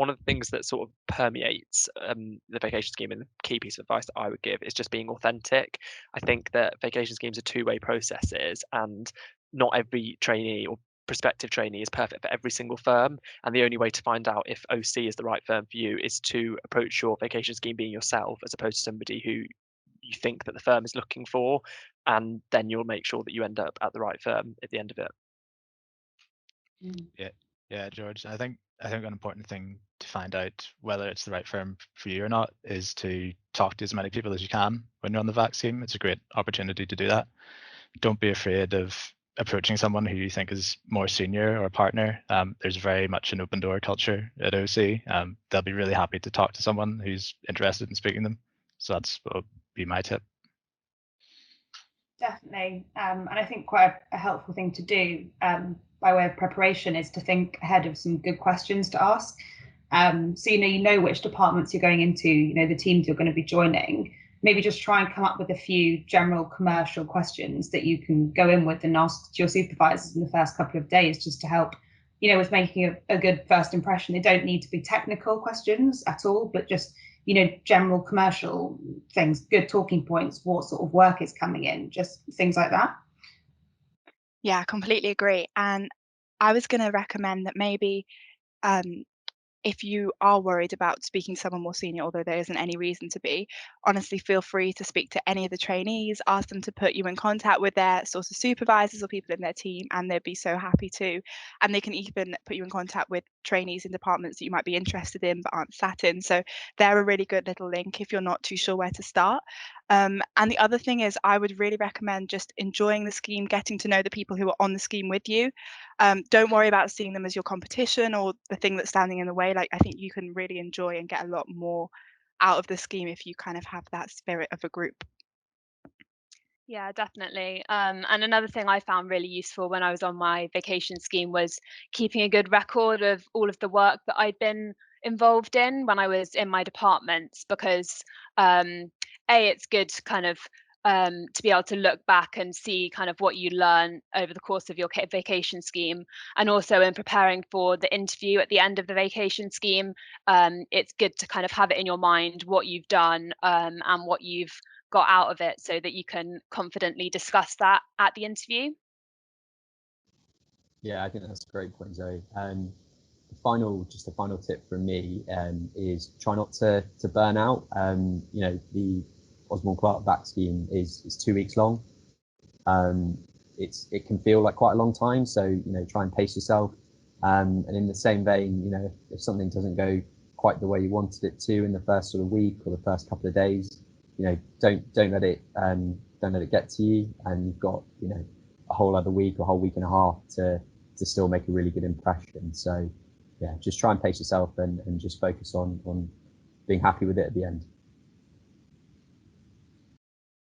one of the things that sort of permeates the vacation scheme, and the key piece of advice that I would give is just being authentic. I think that vacation schemes are two-way processes, and not every trainee or prospective trainee is perfect for every single firm. And the only way to find out if OC is the right firm for you is to approach your vacation scheme being yourself, as opposed to somebody who you think that the firm is looking for, and then you'll make sure that you end up at the right firm at the end of it. Yeah, George. I think an important thing to find out whether it's the right firm for you or not is to talk to as many people as you can when you're on the VAC scheme. It's a great opportunity to do that. Don't be afraid of approaching someone who you think is more senior or a partner. There's very much an open door culture at OC. They'll be really happy to talk to someone who's interested in speaking to them. So that's what would be my tip. Definitely. And I think quite a helpful thing to do by way of preparation is to think ahead of some good questions to ask. So you know which departments you're going into, the teams you're going to be joining. Maybe just try and come up with a few general commercial questions that you can go in with and ask to your supervisors in the first couple of days, just to help, with making a good first impression. They don't need to be technical questions at all, but just general commercial things, good talking points, what sort of work is coming in, just things like that. Yeah, I completely agree. And I was going to recommend that maybe if you are worried about speaking to someone more senior, although there isn't any reason to be, honestly, feel free to speak to any of the trainees, ask them to put you in contact with their sort of supervisors or people in their team, and they'd be so happy to. And they can even put you in contact with trainees in departments that you might be interested in but aren't sat in. So they're a really good little link if you're not too sure where to start. And the other thing is, I would really recommend just enjoying the scheme, getting to know the people who are on the scheme with you. Don't worry about seeing them as your competition or the thing that's standing in the way. Like, I think you can really enjoy and get a lot more out of the scheme if you kind of have that spirit of a group. Yeah, definitely. And another thing I found really useful when I was on my vacation scheme was keeping a good record of all of the work that I'd been involved in when I was in my departments, because it's good to kind of to be able to look back and see kind of what you learn over the course of your vacation scheme, and also in preparing for the interview at the end of the vacation scheme. It's good to kind of have it in your mind what you've done and what you've got out of it, so that you can confidently discuss that at the interview. Yeah, I think that's a great point, Zoe. A final tip from me is try not to burn out. The Osborne Clark VAC scheme is 2 weeks long. It can feel like quite a long time, so try and pace yourself. And in the same vein, if something doesn't go quite the way you wanted it to in the first sort of week or the first couple of days, don't let it get to you, and you've got a whole other week or a whole week and a half to still make a really good impression. So yeah, just try and pace yourself and just focus on being happy with it at the end.